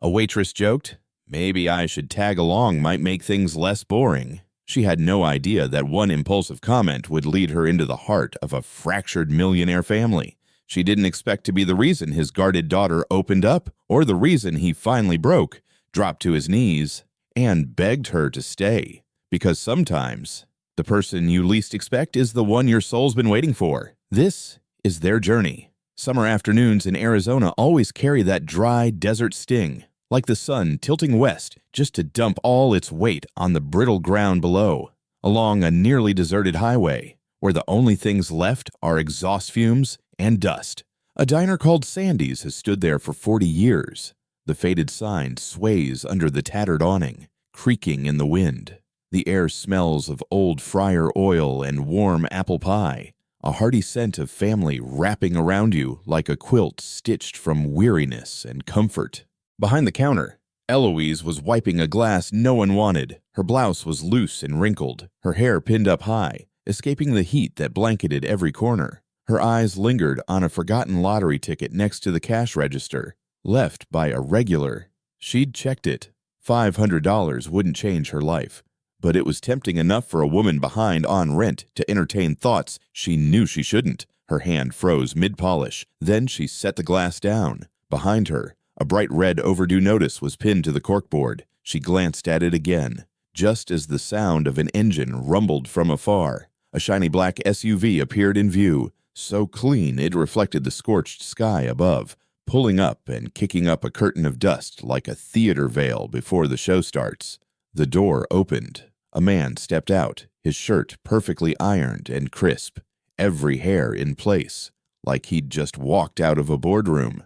A waitress joked. Maybe I should tag along, might make things less boring. She had no idea that one impulsive comment would lead her into the heart of a fractured millionaire family. She didn't expect to be the reason his guarded daughter opened up, or the reason he finally broke, dropped to his knees, and begged her to stay. Because sometimes, the person you least expect is the one your soul's been waiting for. This is their journey. Summer afternoons in Arizona always carry that dry desert sting, like the sun tilting west just to dump all its weight on the brittle ground below, along a nearly deserted highway, where the only things left are exhaust fumes and dust. A diner called Sandy's has stood there for 40 years. The faded sign sways under the tattered awning, creaking in the wind. The air smells of old fryer oil and warm apple pie, a hearty scent of family wrapping around you like a quilt stitched from weariness and comfort. Behind the counter, Eloise was wiping a glass no one wanted. Her blouse was loose and wrinkled, her hair pinned up high, escaping the heat that blanketed every corner. Her eyes lingered on a forgotten lottery ticket next to the cash register, left by a regular. She'd checked it. $500 wouldn't change her life, but it was tempting enough for a woman behind on rent to entertain thoughts she knew she shouldn't. Her hand froze mid-polish. Then she set the glass down. Behind her, a bright red overdue notice was pinned to the corkboard. She glanced at it again, just as the sound of an engine rumbled from afar. A shiny black SUV appeared in view, so clean it reflected the scorched sky above, pulling up and kicking up a curtain of dust like a theater veil before the show starts. The door opened. A man stepped out, his shirt perfectly ironed and crisp, every hair in place, like he'd just walked out of a boardroom.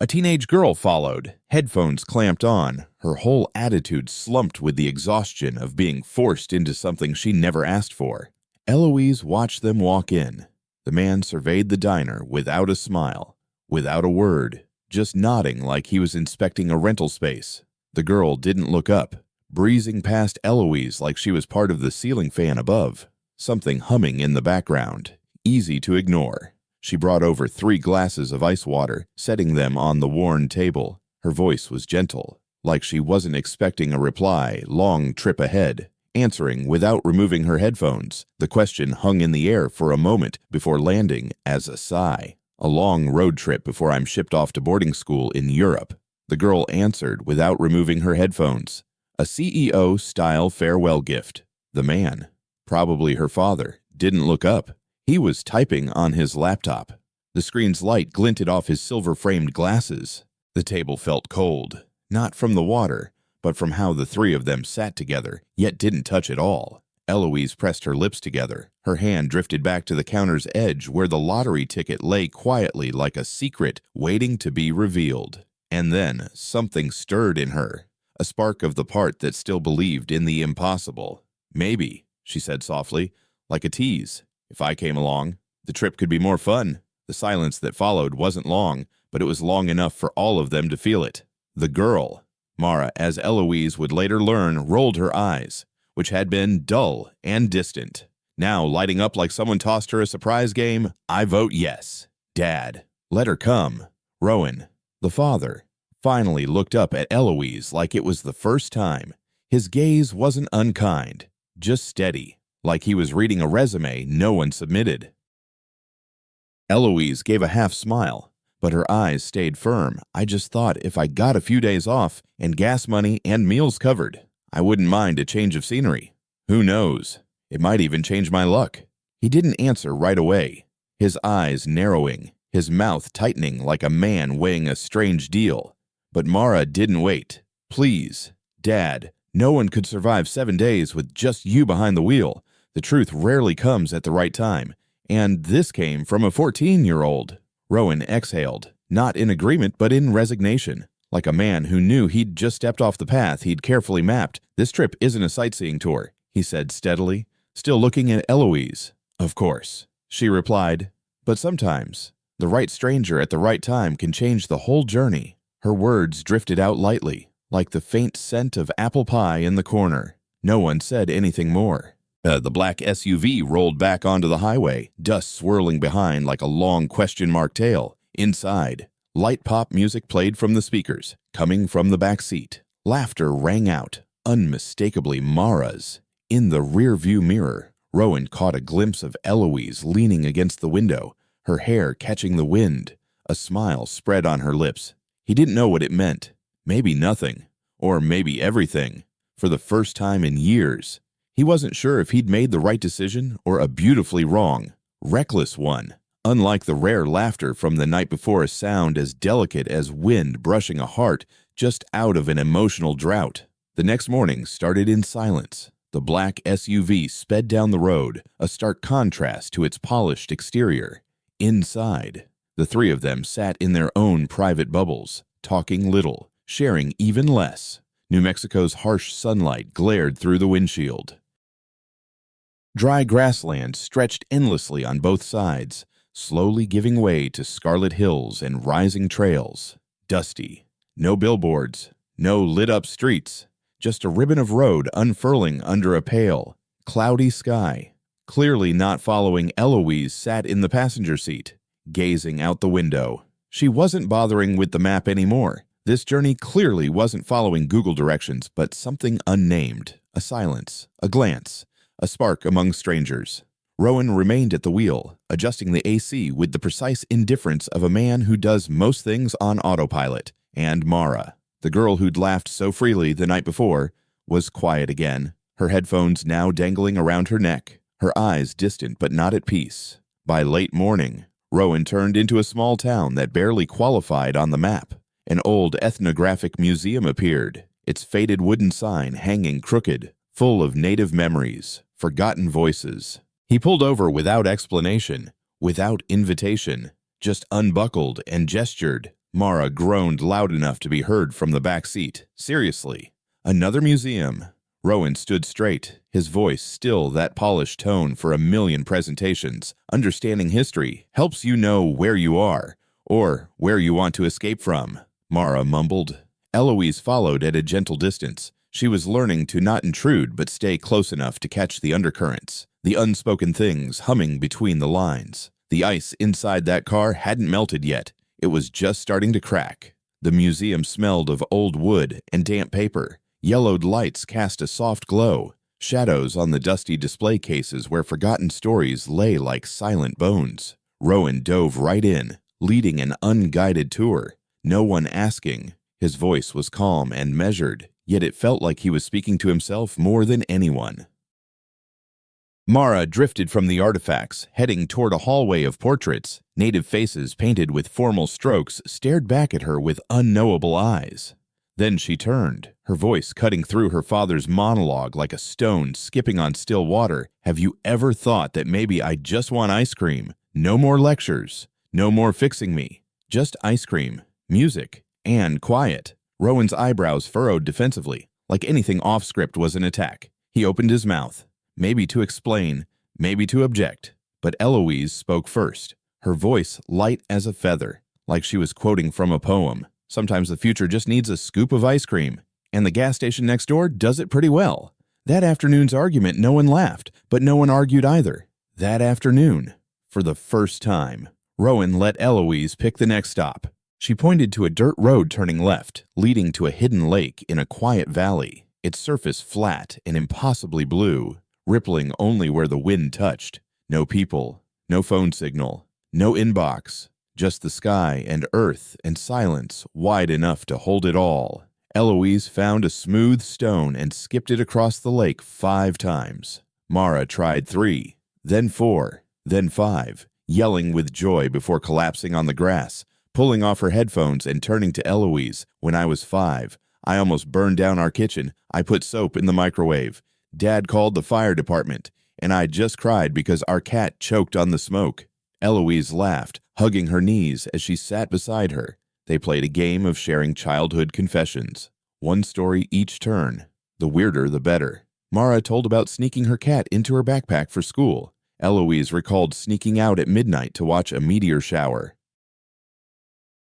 A teenage girl followed, headphones clamped on, her whole attitude slumped with the exhaustion of being forced into something she never asked for. Eloise watched them walk in. The man surveyed the diner without a smile, without a word, just nodding like he was inspecting a rental space. The girl didn't look up, breezing past Eloise like she was part of the ceiling fan above, something humming in the background, easy to ignore. She brought over 3 glasses of ice water, setting them on the worn table. Her voice was gentle, like she wasn't expecting a reply, long trip ahead. Answering without removing her headphones, the question hung in the air for a moment before landing as a sigh. A long road trip before I'm shipped off to boarding school in Europe. The girl answered without removing her headphones. A CEO-style farewell gift. The man, probably her father, didn't look up. He was typing on his laptop. The screen's light glinted off his silver-framed glasses. The table felt cold, not from the water, but from how the 3 of them sat together, yet didn't touch at all. Eloise pressed her lips together. Her hand drifted back to the counter's edge where the lottery ticket lay quietly like a secret waiting to be revealed. And then something stirred in her, a spark of the part that still believed in the impossible. Maybe, she said softly, like a tease. If I came along, the trip could be more fun. The silence that followed wasn't long, but it was long enough for all of them to feel it. The girl, Mara, as Eloise would later learn, rolled her eyes, which had been dull and distant, now lighting up like someone tossed her a surprise game. I vote yes. Dad, let her come. Rowan, the father, finally looked up at Eloise like it was the first time. His gaze wasn't unkind, just steady, like he was reading a resume no one submitted. Eloise gave a half smile, but her eyes stayed firm. I just thought if I got a few days off and gas money and meals covered, I wouldn't mind a change of scenery. Who knows? It might even change my luck. He didn't answer right away, his eyes narrowing, his mouth tightening like a man weighing a strange deal. But Mara didn't wait. Please, Dad, no one could survive 7 days with just you behind the wheel. The truth rarely comes at the right time, and this came from a 14-year-old. Rowan exhaled, not in agreement but in resignation, like a man who knew he'd just stepped off the path he'd carefully mapped. This trip isn't a sightseeing tour, he said steadily, still looking at Eloise. Of course, she replied, but sometimes the right stranger at the right time can change the whole journey. Her words drifted out lightly, like the faint scent of apple pie in the corner. No one said anything more. The black SUV rolled back onto the highway, dust swirling behind like a long question mark tail. Inside, Light pop music played from the speakers, coming from the back seat. Laughter rang out, unmistakably Mara's. In the rear-view mirror, Rowan caught a glimpse of Eloise leaning against the window, her hair catching the wind. A smile spread on her lips. He didn't know what it meant. Maybe nothing, or maybe everything. For the first time in years, he wasn't sure if he'd made the right decision or a beautifully wrong, reckless one. Unlike the rare laughter from the night before, a sound as delicate as wind brushing a heart just out of an emotional drought. The next morning started in silence. The black SUV sped down the road, a stark contrast to its polished exterior. Inside, the three of them sat in their own private bubbles, talking little, sharing even less. New Mexico's harsh sunlight glared through the windshield. Dry grassland stretched endlessly on both sides, slowly giving way to scarlet hills and rising trails. Dusty. No billboards, no lit-up streets, just a ribbon of road unfurling under a pale, cloudy sky. Clearly not following, Eloise sat in the passenger seat, gazing out the window. She wasn't bothering with the map anymore. This journey clearly wasn't following Google directions, but something unnamed. A silence, a glance, a spark among strangers. Rowan remained at the wheel, adjusting the AC with the precise indifference of a man who does most things on autopilot. And Mara, the girl who'd laughed so freely the night before, was quiet again, her headphones now dangling around her neck, her eyes distant but not at peace. By late morning, Rowan turned into a small town that barely qualified on the map. An old ethnographic museum appeared, its faded wooden sign hanging crooked, full of native memories, forgotten voices. He pulled over without explanation, without invitation, just unbuckled and gestured. Mara groaned loud enough to be heard from the back seat. Seriously, another museum? Rowan stood straight, his voice still that polished tone for a million presentations. Understanding history helps you know where you are, or where you want to escape from. Mara mumbled. Eloise followed at a gentle distance. She was learning to not intrude but stay close enough to catch the undercurrents, the unspoken things humming between the lines. The ice inside that car hadn't melted yet. It was just starting to crack. The museum smelled of old wood and damp paper. Yellowed lights cast a soft glow. Shadows on the dusty display cases where forgotten stories lay like silent bones. Rowan dove right in, leading an unguided tour. No one asking. His voice was calm and measured, yet it felt like he was speaking to himself more than anyone. Mara drifted from the artifacts, heading toward a hallway of portraits. Native faces painted with formal strokes stared back at her with unknowable eyes. Then she turned, her voice cutting through her father's monologue like a stone skipping on still water. Have you ever thought that maybe I just want ice cream? No more lectures, no more fixing me. Just ice cream, music, and quiet. Rowan's eyebrows furrowed defensively, like anything off-script was an attack. He opened his mouth, maybe to explain, maybe to object. But Eloise spoke first, her voice light as a feather, like she was quoting from a poem. Sometimes the future just needs a scoop of ice cream, and the gas station next door does it pretty well. That afternoon's argument, no one laughed, but no one argued either. That afternoon, for the first time, Rowan let Eloise pick the next stop. She pointed to a dirt road turning left, leading to a hidden lake in a quiet valley, its surface flat and impossibly blue, rippling only where the wind touched. No people, no phone signal, no inbox. Just the sky and earth and silence wide enough to hold it all. Eloise found a smooth stone and skipped it across the lake 5 times. Mara tried 3, then 4, then 5, yelling with joy before collapsing on the grass, pulling off her headphones and turning to Eloise. When I was 5, I almost burned down our kitchen. I put soap in the microwave. Dad called the fire department, and I just cried because our cat choked on the smoke. Eloise laughed, hugging her knees as she sat beside her. They played a game of sharing childhood confessions. One story each turn. The weirder, the better. Mara told about sneaking her cat into her backpack for school. Eloise recalled sneaking out at midnight to watch a meteor shower.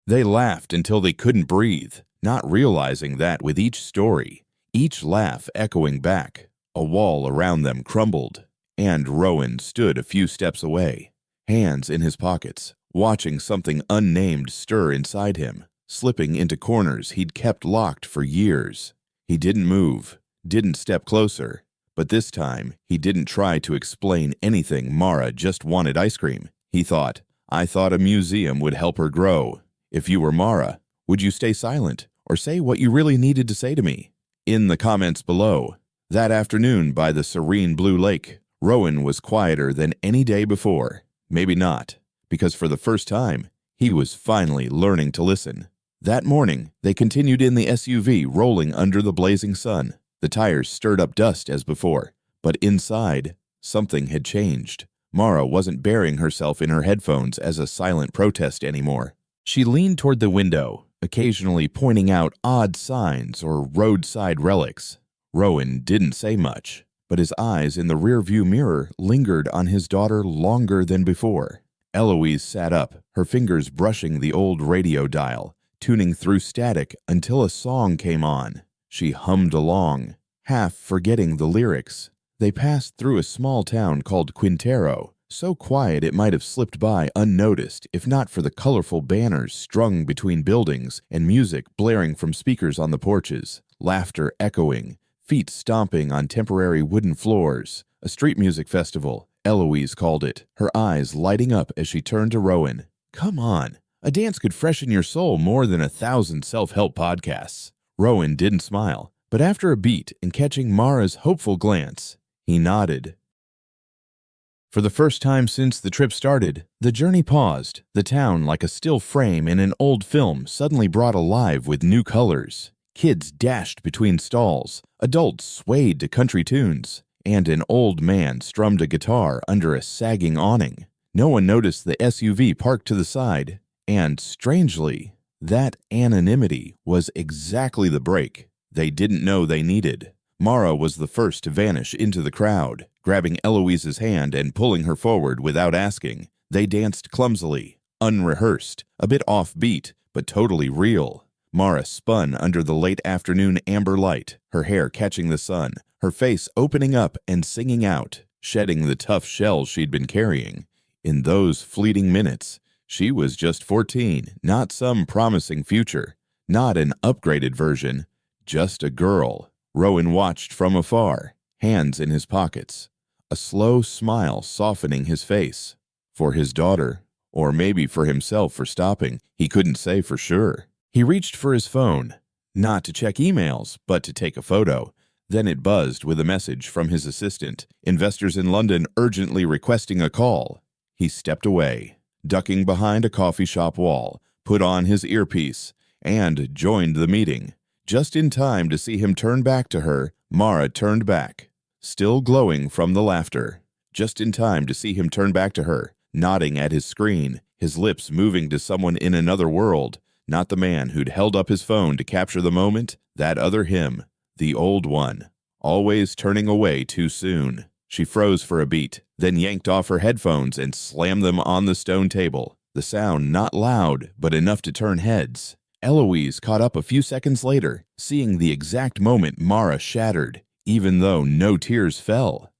They laughed until they couldn't breathe, not realizing that with each story, each laugh echoing back, a wall around them crumbled, and Rowan stood a few steps away, hands in his pockets, watching something unnamed stir inside him, slipping into corners he'd kept locked for years. He didn't move, didn't step closer, but this time he didn't try to explain anything. Mara just wanted ice cream. He thought, I thought a museum would help her grow. If you were Mara, would you stay silent or say what you really needed to say to me? In the comments below. That afternoon by the serene blue lake, Rowan was quieter than any day before. Maybe not, because for the first time, he was finally learning to listen. That morning, they continued in the SUV, rolling under the blazing sun. The tires stirred up dust as before, but inside, something had changed. Mara wasn't burying herself in her headphones as a silent protest anymore. She leaned toward the window, occasionally pointing out odd signs or roadside relics. Rowan didn't say much, but his eyes in the rearview mirror lingered on his daughter longer than before. Eloise sat up, her fingers brushing the old radio dial, tuning through static until a song came on. She hummed along, half forgetting the lyrics. They passed through a small town called Quintero, so quiet it might have slipped by unnoticed if not for the colorful banners strung between buildings and music blaring from speakers on the porches, laughter echoing, feet stomping on temporary wooden floors. A street music festival, Eloise called it, her eyes lighting up as she turned to Rowan. Come on, a dance could freshen your soul more than 1,000 self-help podcasts. Rowan didn't smile, but after a beat and catching Mara's hopeful glance, he nodded. For the first time since the trip started, the journey paused. The town, like a still frame in an old film, suddenly brought alive with new colors. Kids dashed between stalls, adults swayed to country tunes, and an old man strummed a guitar under a sagging awning. No one noticed the SUV parked to the side, and, strangely, that anonymity was exactly the break they didn't know they needed. Mara was the first to vanish into the crowd, grabbing Eloise's hand and pulling her forward without asking. They danced clumsily, unrehearsed, a bit offbeat, but totally real. Mara spun under the late afternoon amber light, her hair catching the sun, her face opening up and singing out, shedding the tough shell she'd been carrying. In those fleeting minutes, she was just 14, not some promising future, not an upgraded version, just a girl. Rowan watched from afar, hands in his pockets, a slow smile softening his face. For his daughter, or maybe for himself for stopping, he couldn't say for sure. He reached for his phone, not to check emails, but to take a photo. Then it buzzed with a message from his assistant, investors in London urgently requesting a call. He stepped away, ducking behind a coffee shop wall, put on his earpiece, and joined the meeting. Just in time to see him turn back to her, Mara turned back, still glowing from the laughter. Just in time to see him turn back to her, nodding at his screen, his lips moving to someone in another world, not the man who'd held up his phone to capture the moment, that other him, the old one, always turning away too soon. She froze for a beat, then yanked off her headphones and slammed them on the stone table, the sound not loud, but enough to turn heads. Eloise caught up a few seconds later, seeing the exact moment Mara shattered, even though no tears fell.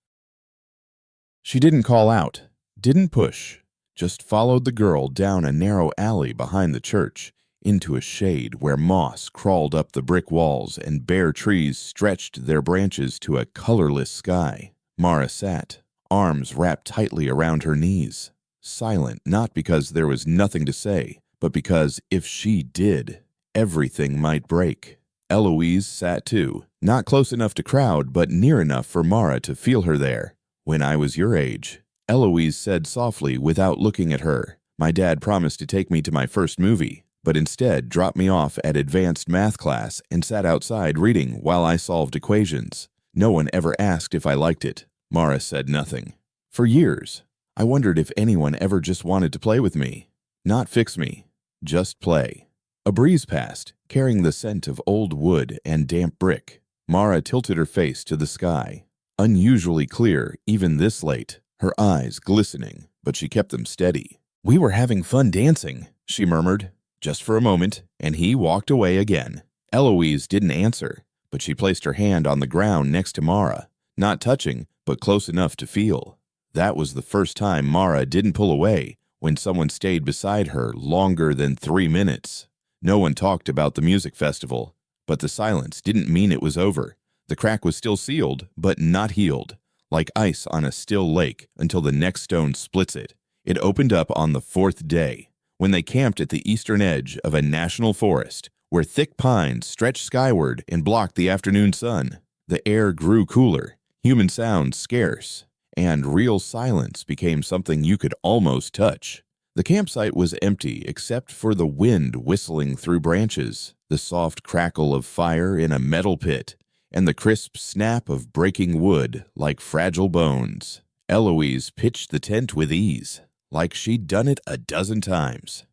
She didn't call out, didn't push, just followed the girl down a narrow alley behind the church, into a shade where moss crawled up the brick walls and bare trees stretched their branches to a colorless sky. Mara sat, arms wrapped tightly around her knees, silent not because there was nothing to say, but because if she did, everything might break. Eloise sat too, not close enough to crowd, but near enough for Mara to feel her there. When I was your age, Eloise said softly without looking at her, my dad promised to take me to my first movie, but instead dropped me off at advanced math class and sat outside reading while I solved equations. No one ever asked if I liked it. Mara said nothing. For years, I wondered if anyone ever just wanted to play with me. Not fix me. Just play. A breeze passed, carrying the scent of old wood and damp brick. Mara tilted her face to the sky. Unusually clear, even this late, her eyes glistening, but she kept them steady. We were having fun dancing, she murmured, just for a moment, and he walked away again. Eloise didn't answer, but she placed her hand on the ground next to Mara, not touching, but close enough to feel. That was the first time Mara didn't pull away, when someone stayed beside her longer than 3 minutes. No one talked about the music festival, but the silence didn't mean it was over. The crack was still sealed, but not healed, like ice on a still lake until the next stone splits it. It opened up on the 4th day, when they camped at the eastern edge of a national forest, where thick pines stretched skyward and blocked the afternoon sun. The air grew cooler, human sounds scarce, and real silence became something you could almost touch. The campsite was empty except for the wind whistling through branches, the soft crackle of fire in a metal pit, and the crisp snap of breaking wood like fragile bones. Eloise pitched the tent with ease, like she'd done it a dozen times.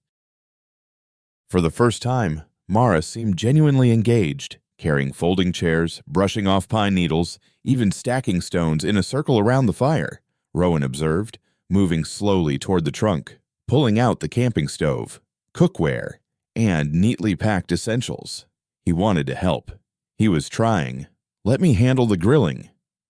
For the first time, Mara seemed genuinely engaged, carrying folding chairs, brushing off pine needles, even stacking stones in a circle around the fire, Rowan observed, moving slowly toward the trunk, pulling out the camping stove, cookware, and neatly packed essentials. He wanted to help. He was trying. "Let me handle the grilling,"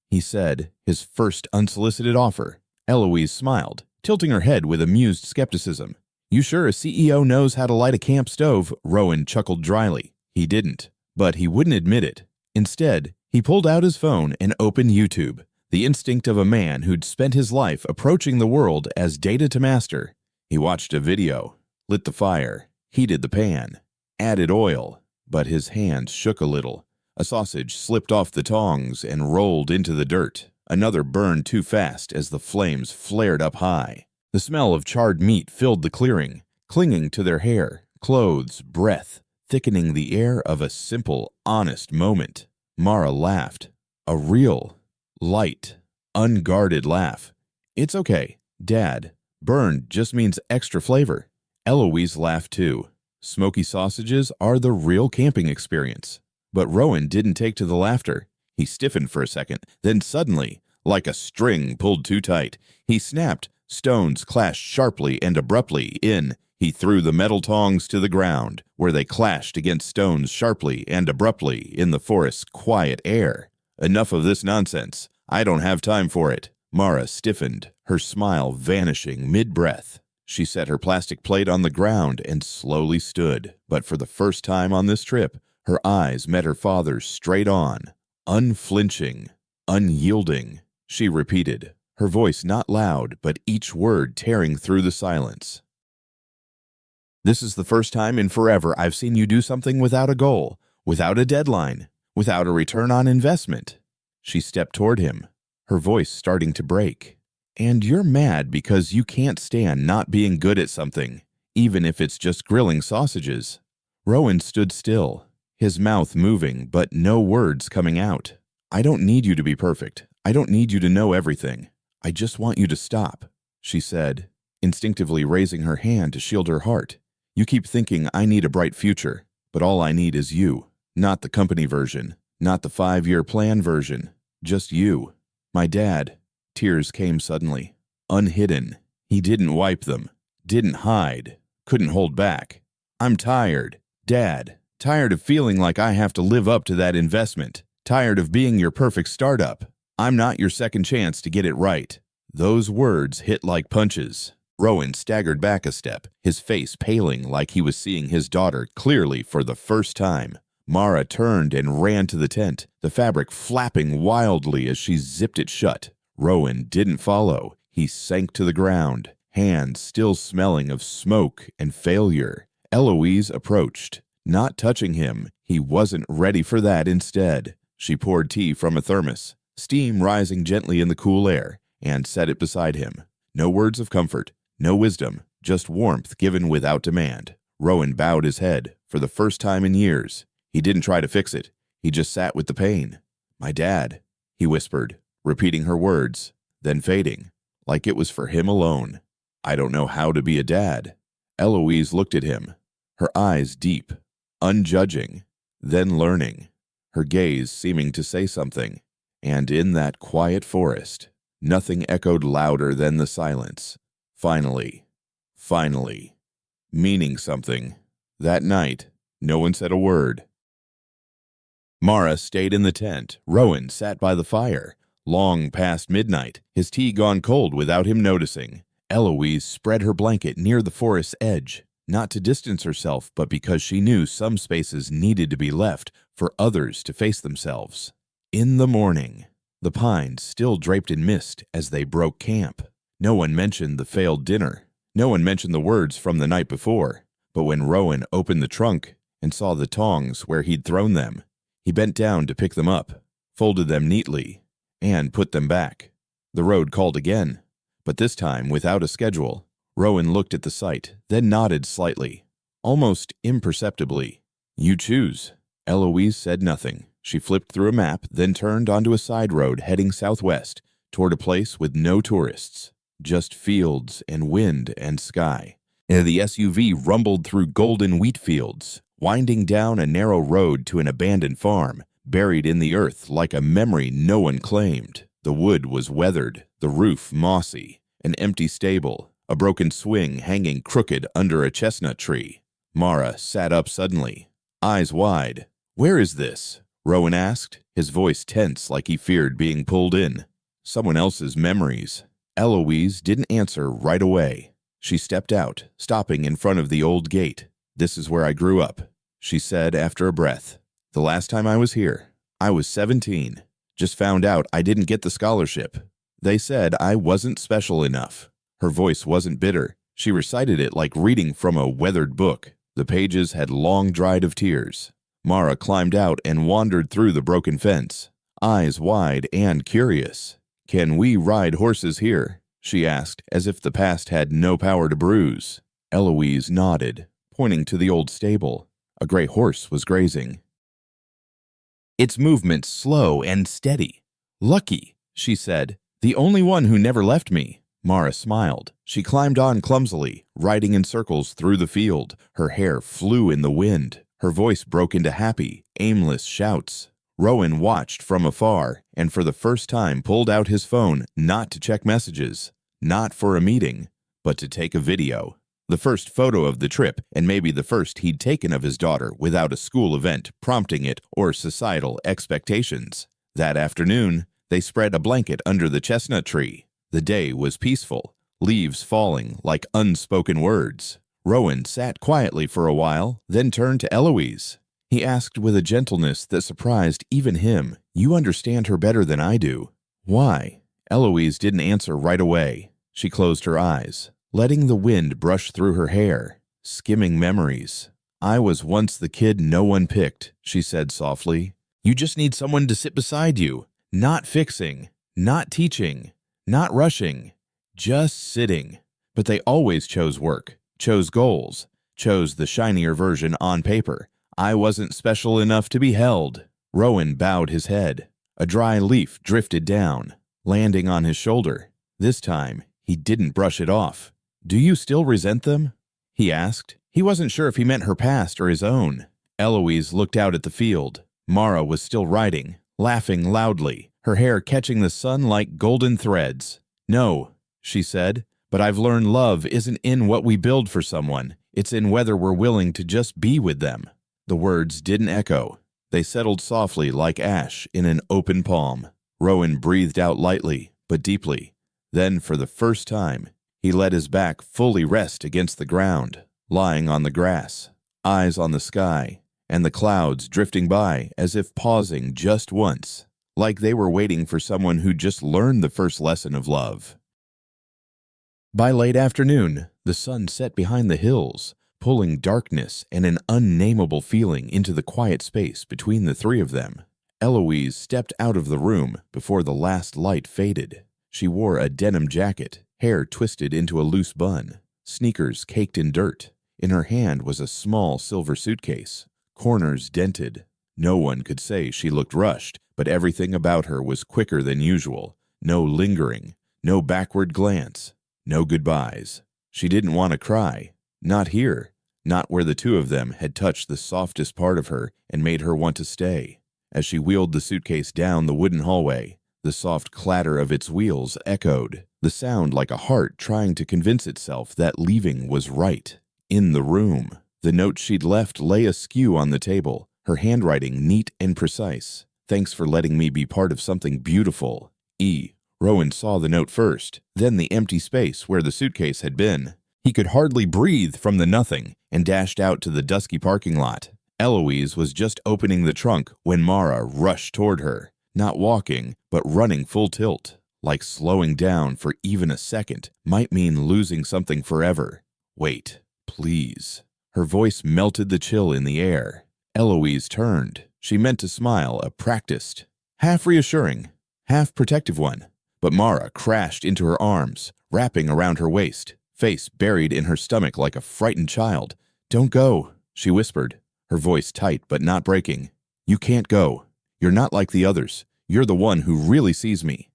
he said, his first unsolicited offer. Eloise smiled, tilting her head with amused skepticism. "You sure a CEO knows how to light a camp stove?" Rowan chuckled dryly. He didn't, but he wouldn't admit it. Instead, he pulled out his phone and opened YouTube, the instinct of a man who'd spent his life approaching the world as data to master. He watched a video, lit the fire, heated the pan, added oil, but his hands shook a little. A sausage slipped off the tongs and rolled into the dirt. Another burned too fast as the flames flared up high. The smell of charred meat filled the clearing, clinging to their hair, clothes, breath, thickening the air of a simple, honest moment. Mara laughed. A real, light, unguarded laugh. "It's okay, Dad. Burned just means extra flavor." Eloise laughed too. Smoky sausages are the real camping experience. But Rowan didn't take to the laughter. He stiffened for a second, then suddenly, like a string pulled too tight, he snapped. Stones clashed sharply and abruptly in. He threw the metal tongs to the ground, where they clashed against stones sharply and abruptly in the forest's quiet air. "Enough of this nonsense. I don't have time for it." Mara stiffened, her smile vanishing mid-breath. She set her plastic plate on the ground and slowly stood. But for the first time on this trip, her eyes met her father's straight on, unflinching, unyielding. She repeated, her voice not loud, but each word tearing through the silence. "This is the first time in forever I've seen you do something without a goal, without a deadline, without a return on investment." She stepped toward him, her voice starting to break. "And you're mad because you can't stand not being good at something, even if it's just grilling sausages." Rowan stood still, his mouth moving but no words coming out. "I don't need you to be perfect. I don't need you to know everything. I just want you to stop," she said, instinctively raising her hand to shield her heart. "You keep thinking I need a bright future, but all I need is you. Not the company version, not the 5-year plan version, just you." My dad. Tears came suddenly, unhidden. He didn't wipe them, didn't hide, couldn't hold back. "I'm tired, Dad. Tired of feeling like I have to live up to that investment. Tired of being your perfect startup. I'm not your second chance to get it right." Those words hit like punches. Rowan staggered back a step, his face paling like he was seeing his daughter clearly for the first time. Mara turned and ran to the tent, the fabric flapping wildly as she zipped it shut. Rowan didn't follow. He sank to the ground, hands still smelling of smoke and failure. Eloise approached, not touching him. He wasn't ready for that instead. She poured tea from a thermos, steam rising gently in the cool air, and set it beside him. No words of comfort, no wisdom, just warmth given without demand. Rowan bowed his head for the first time in years. He didn't try to fix it. He just sat with the pain. "My dad," he whispered, repeating her words, then fading, like it was for him alone. "I don't know how to be a dad." Eloise looked at him, her eyes deep, unjudging, then learning, her gaze seeming to say something. And in that quiet forest, nothing echoed louder than the silence. Finally, meaning something. That night, no one said a word. Mara stayed in the tent. Rowan sat by the fire, long past midnight, his tea gone cold without him noticing. Eloise spread her blanket near the forest's edge, not to distance herself, but because she knew some spaces needed to be left for others to face themselves. In the morning, the pines still draped in mist as they broke camp. No one mentioned the failed dinner. No one mentioned the words from the night before. But when Rowan opened the trunk and saw the tongs where he'd thrown them, he bent down to pick them up, folded them neatly, and put them back. The road called again, but this time without a schedule. Rowan looked at the site, then nodded slightly, almost imperceptibly. "You choose." Eloise said nothing. She flipped through a map, then turned onto a side road heading southwest toward a place with no tourists, just fields and wind and sky. And the SUV rumbled through golden wheat fields, winding down a narrow road to an abandoned farm, buried in the earth like a memory no one claimed. The wood was weathered, the roof mossy, an empty stable, a broken swing hanging crooked under a chestnut tree. Mara sat up suddenly, eyes wide. "Where is this?" Rowan asked, his voice tense like he feared being pulled in. "Someone else's memories." Eloise didn't answer right away. She stepped out, stopping in front of the old gate. "This is where I grew up," she said after a breath. "The last time I was here, I was 17. Just found out I didn't get the scholarship. They said I wasn't special enough." Her voice wasn't bitter. She recited it like reading from a weathered book. The pages had long dried of tears. Mara climbed out and wandered through the broken fence, eyes wide and curious. "Can we ride horses here?" she asked, as if the past had no power to bruise. Eloise nodded, pointing to the old stable. A gray horse was grazing, its movements slow and steady. "Lucky," she said. "The only one who never left me." Mara smiled. She climbed on clumsily, riding in circles through the field. Her hair flew in the wind. Her voice broke into happy, aimless shouts. Rowan watched from afar and for the first time pulled out his phone, not to check messages, not for a meeting, but to take a video. The first photo of the trip, and maybe the first he'd taken of his daughter without a school event prompting it or societal expectations. That afternoon, they spread a blanket under the chestnut tree. The day was peaceful, leaves falling like unspoken words. Rowan sat quietly for a while, then turned to Eloise. He asked with a gentleness that surprised even him, "You understand her better than I do." "Why?" Eloise didn't answer right away. She closed her eyes, letting the wind brush through her hair, skimming memories. "I was once the kid no one picked," she said softly. "You just need someone to sit beside you, not fixing, not teaching, not rushing, just sitting." But they always chose work, chose goals, chose the shinier version on paper. I wasn't special enough to be held. Rowan bowed his head. A dry leaf drifted down, landing on his shoulder. This time, he didn't brush it off. "Do you still resent them?" he asked. He wasn't sure if he meant her past or his own. Eloise looked out at the field. Mara was still riding, laughing loudly, her hair catching the sun like golden threads. "No," she said, "but I've learned love isn't in what we build for someone. It's in whether we're willing to just be with them." The words didn't echo. They settled softly like ash in an open palm. Rowan breathed out lightly, but deeply. Then, for the first time, he let his back fully rest against the ground, lying on the grass, eyes on the sky, and the clouds drifting by as if pausing just once, like they were waiting for someone who just learned the first lesson of love. By late afternoon, the sun set behind the hills, pulling darkness and an unnamable feeling into the quiet space between the three of them. Eloise stepped out of the room before the last light faded. She wore a denim jacket, hair twisted into a loose bun, sneakers caked in dirt. In her hand was a small silver suitcase, corners dented. No one could say she looked rushed, but everything about her was quicker than usual. No lingering, no backward glance, no goodbyes. She didn't want to cry. Not here, not where the two of them had touched the softest part of her and made her want to stay. As she wheeled the suitcase down the wooden hallway, the soft clatter of its wheels echoed, the sound like a heart trying to convince itself that leaving was right. In the room, the note she'd left lay askew on the table, her handwriting neat and precise. "Thanks for letting me be part of something beautiful. E. Rowan saw the note first, then the empty space where the suitcase had been. He could hardly breathe from the nothing and dashed out to the dusky parking lot. Eloise was just opening the trunk when Mara rushed toward her, not walking, but running full tilt, like slowing down for even a second might mean losing something forever. "Wait, please." Her voice melted the chill in the air. Eloise turned. She meant to smile, a practiced, half reassuring, half protective one. But Mara crashed into her arms, wrapping around her waist, face buried in her stomach like a frightened child. "Don't go," she whispered, her voice tight but not breaking. "You can't go. You're not like the others. You're the one who really sees me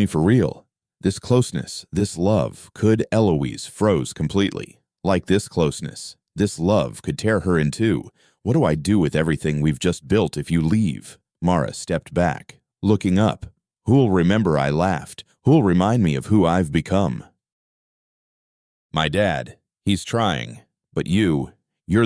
for real." This closeness, this love, Eloise froze completely. Like this closeness, this love could tear her in two. "What do I do with everything we've just built if you leave?" Mara stepped back, looking up. "Who'll remember I laughed? Who'll remind me of who I've become?" "My dad. He's trying. But you're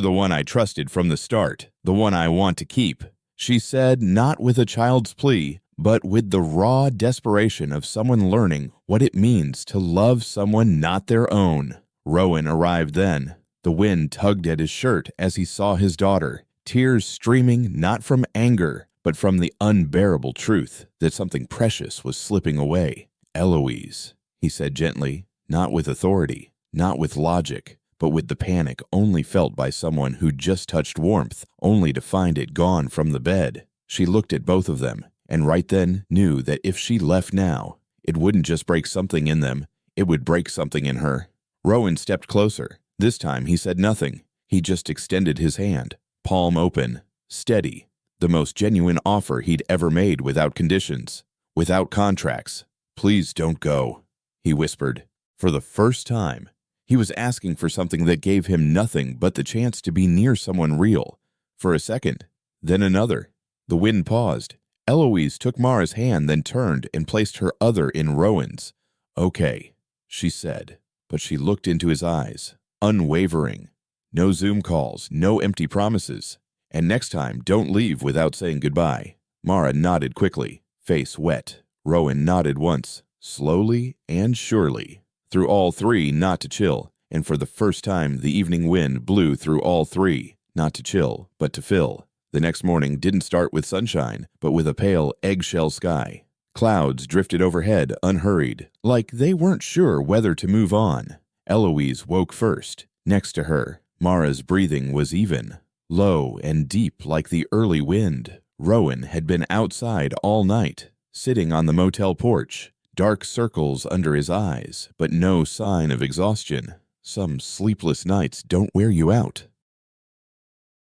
the one I trusted from the start, the one I want to keep," she said, not with a child's plea, but with the raw desperation of someone learning what it means to love someone not their own. Rowan arrived then. The wind tugged at his shirt as he saw his daughter, tears streaming not from anger, but from the unbearable truth that something precious was slipping away. "Eloise," he said gently, not with authority, not with logic, but with the panic only felt by someone who just touched warmth, only to find it gone from the bed. She looked at both of them, and right then knew that if she left now, it wouldn't just break something in them, it would break something in her. Rowan stepped closer. This time he said nothing. He just extended his hand, palm open, steady, the most genuine offer he'd ever made without conditions, without contracts. "Please don't go," he whispered. For the first time, he was asking for something that gave him nothing but the chance to be near someone real. For a second, then another. The wind paused. Eloise took Mara's hand, then turned and placed her other in Rowan's. "Okay," she said, but she looked into his eyes, unwavering. No Zoom calls, no empty promises. "And next time, don't leave without saying goodbye." Mara nodded quickly, face wet. Rowan nodded once, slowly and surely. Through all three, not to chill, and for the first time the evening wind blew through all three, not to chill, but to fill. The next morning didn't start with sunshine, but with a pale eggshell sky. Clouds drifted overhead, unhurried, like they weren't sure whether to move on. Eloise woke first. Next to her, Mara's breathing was even, low and deep like the early wind. Rowan had been outside all night, sitting on the motel porch, dark circles under his eyes, but no sign of exhaustion. Some sleepless nights don't wear you out.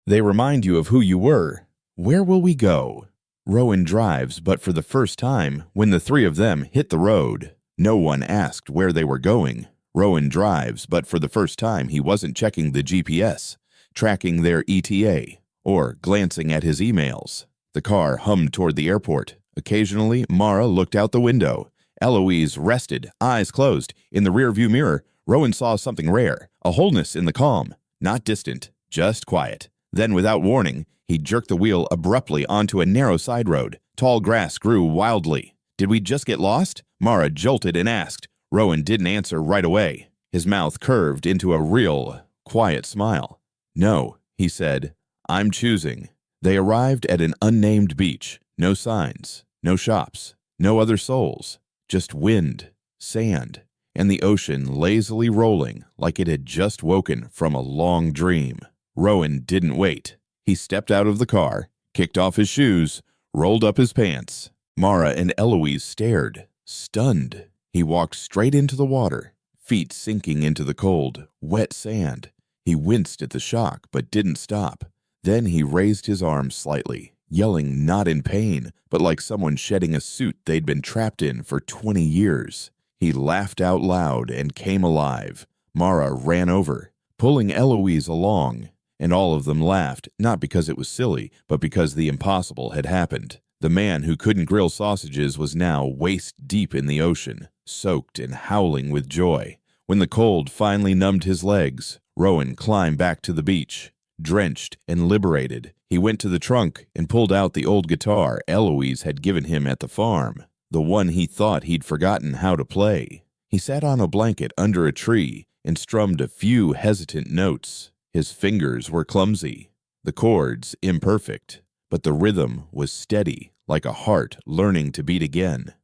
They remind you of who you were. Where will we go? Rowan drives, but for the first time, when the three of them hit the road, no one asked where they were going. Rowan drives, but for the first time he wasn't checking the GPS, tracking their ETA, or glancing at his emails. The car hummed toward the airport. Occasionally, Mara looked out the window. Eloise rested, eyes closed. In the rearview mirror, Rowan saw something rare, a wholeness in the calm, not distant, just quiet. Then, without warning, he jerked the wheel abruptly onto a narrow side road. Tall grass grew wildly. "Did we just get lost?" Mara jolted and asked. Rowan didn't answer right away. His mouth curved into a real, quiet smile. "No," he said. "I'm choosing." They arrived at an unnamed beach. No signs, no shops, no other souls. Just wind, sand, and the ocean lazily rolling like it had just woken from a long dream. Rowan didn't wait. He stepped out of the car, kicked off his shoes, rolled up his pants. Mara and Eloise stared, stunned. He walked straight into the water, feet sinking into the cold, wet sand. He winced at the shock, but didn't stop. Then he raised his arms slightly, yelling not in pain, but like someone shedding a suit they'd been trapped in for 20 years. He laughed out loud and came alive. Mara ran over, pulling Eloise along, and all of them laughed, not because it was silly, but because the impossible had happened. The man who couldn't grill sausages was now waist-deep in the ocean, soaked and howling with joy. When the cold finally numbed his legs, Rowan climbed back to the beach. Drenched and liberated, he went to the trunk and pulled out the old guitar Eloise had given him at the farm. the one he thought he'd forgotten how to play. He sat on a blanket under a tree and strummed a few hesitant notes. His fingers were clumsy, the chords imperfect, but the rhythm was steady, like a heart learning to beat again.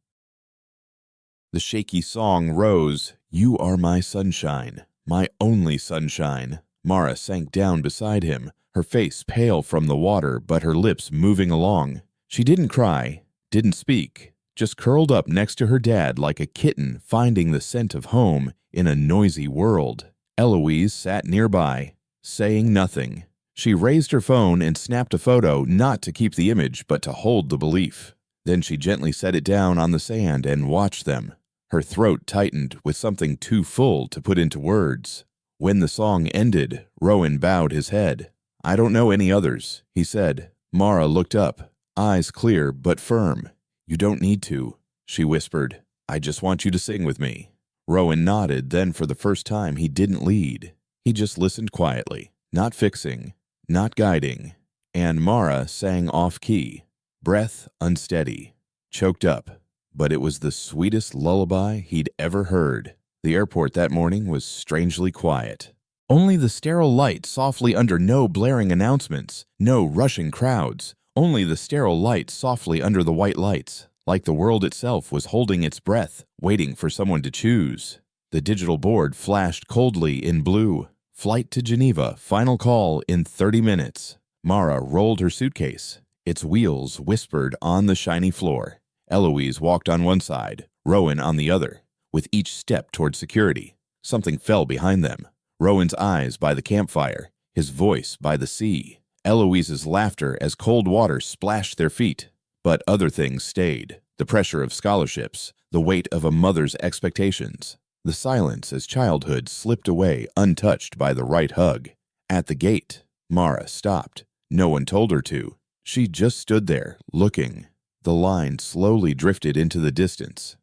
The shaky song rose, "You are my sunshine, my only sunshine." Mara sank down beside him, her face pale from the water but her lips moving along. She didn't cry, didn't speak, just curled up next to her dad like a kitten finding the scent of home in a noisy world. Eloise sat nearby, saying nothing. She raised her phone and snapped a photo, not to keep the image but to hold the belief. Then she gently set it down on the sand and watched them. Her throat tightened with something too full to put into words. When the song ended, Rowan bowed his head. "I don't know any others," he said. Mara looked up, eyes clear but firm. "You don't need to," she whispered. "I just want you to sing with me." Rowan nodded, then for the first time he didn't lead. He just listened quietly, not fixing, not guiding. And Mara sang off-key, breath unsteady, choked up. But it was the sweetest lullaby he'd ever heard. The airport that morning was strangely quiet. Only the sterile light softly under no blaring announcements, no rushing crowds. Only the sterile light softly under the white lights, like the world itself was holding its breath, waiting for someone to choose. The digital board flashed coldly in blue. Flight to Geneva, final call in 30 minutes. Mara rolled her suitcase. Its wheels whispered on the shiny floor. Eloise walked on one side, Rowan on the other. With each step toward security, something fell behind them. Rowan's eyes by the campfire, his voice by the sea. Eloise's laughter as cold water splashed their feet. But other things stayed. The pressure of scholarships, the weight of a mother's expectations. The silence as childhood slipped away untouched by the right hug. At the gate, Mara stopped. No one told her to. She just stood there, looking. The line slowly drifted into the distance.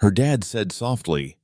Her dad said softly,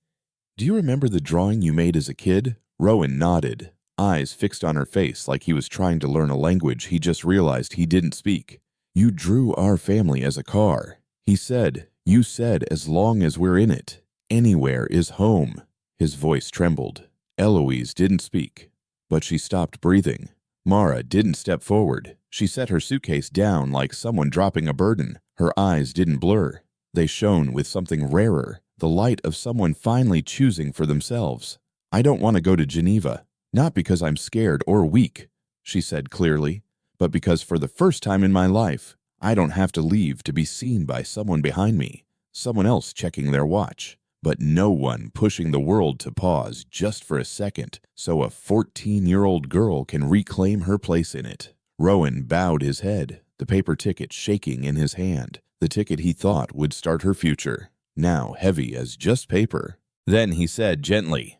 "Do you remember the drawing you made as a kid?" Rowan nodded, eyes fixed on her face like he was trying to learn a language he just realized he didn't speak. "You drew our family as a car." He said, "You said as long as we're in it, anywhere is home." His voice trembled. Eloise didn't speak, but she stopped breathing. Mara didn't step forward. She set her suitcase down like someone dropping a burden. Her eyes didn't blur. They shone with something rarer, the light of someone finally choosing for themselves. "I don't want to go to Geneva, not because I'm scared or weak," she said clearly, "but because for the first time in my life, I don't have to leave to be seen by someone behind me, someone else checking their watch, but no one pushing the world to pause just for a second so a 14-year-old girl can reclaim her place in it." Rowan bowed his head, the paper ticket shaking in his hand, the ticket he thought would start her future, now heavy as just paper. Then he said gently,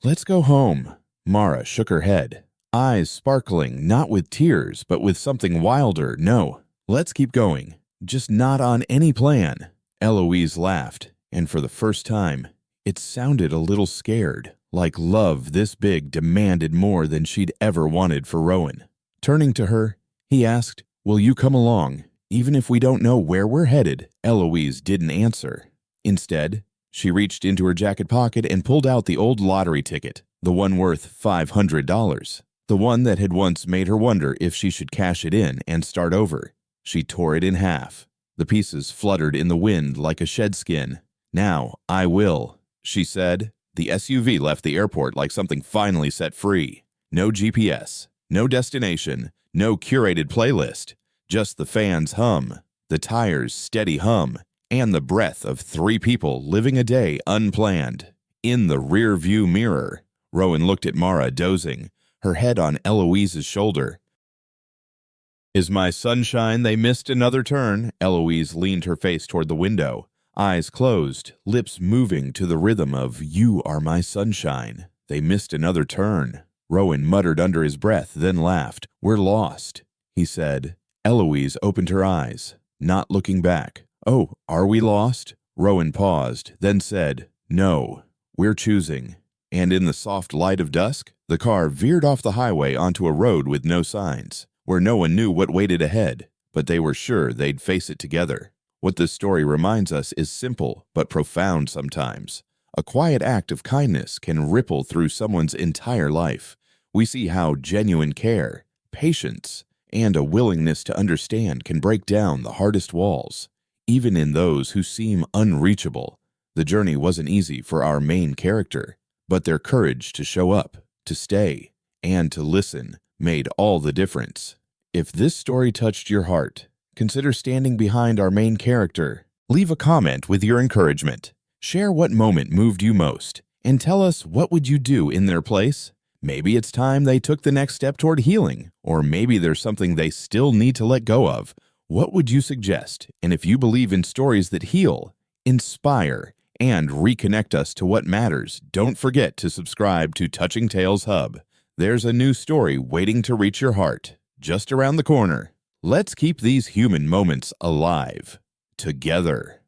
"Let's go home." Mara shook her head, eyes sparkling, not with tears, but with something wilder. "No, let's keep going, just not on any plan." Eloise laughed, and for the first time, it sounded a little scared, like love this big demanded more than she'd ever wanted for Rowan. Turning to her, he asked, "Will you come along, even if we don't know where we're headed?" Eloise didn't answer. Instead, she reached into her jacket pocket and pulled out the old lottery ticket, the one worth $500, the one that had once made her wonder if she should cash it in and start over. She tore it in half. The pieces fluttered in the wind like a shed skin. "Now, I will," she said. The SUV left the airport like something finally set free. No GPS, no destination, no curated playlist, just the fan's hum, the tire's steady hum, and the breath of 3 people living a day unplanned. In the rear-view mirror, Rowan looked at Mara dozing, her head on Eloise's shoulder. "Is my sunshine they missed another turn?" Eloise leaned her face toward the window, eyes closed, lips moving to the rhythm of "You are my sunshine. They missed another turn." Rowan muttered under his breath, then laughed. "We're lost," he said. Eloise opened her eyes, not looking back. "Oh, are we lost?" Rowan paused, then said, "No, we're choosing." And in the soft light of dusk, the car veered off the highway onto a road with no signs, where no one knew what waited ahead, but they were sure they'd face it together. What this story reminds us is simple but profound sometimes. A quiet act of kindness can ripple through someone's entire life. We see how genuine care, patience, and a willingness to understand can break down the hardest walls, even in those who seem unreachable. The journey wasn't easy for our main character, but their courage to show up, to stay, and to listen made all the difference. If this story touched your heart, consider standing behind our main character. Leave a comment with your encouragement. Share what moment moved you most, and tell us what would you do in their place. Maybe it's time they took the next step toward healing, or maybe there's something they still need to let go of. What would you suggest? And if you believe in stories that heal, inspire, and reconnect us to what matters, don't forget to subscribe to Touching Tales Hub. There's a new story waiting to reach your heart, just around the corner. Let's keep these human moments alive, together.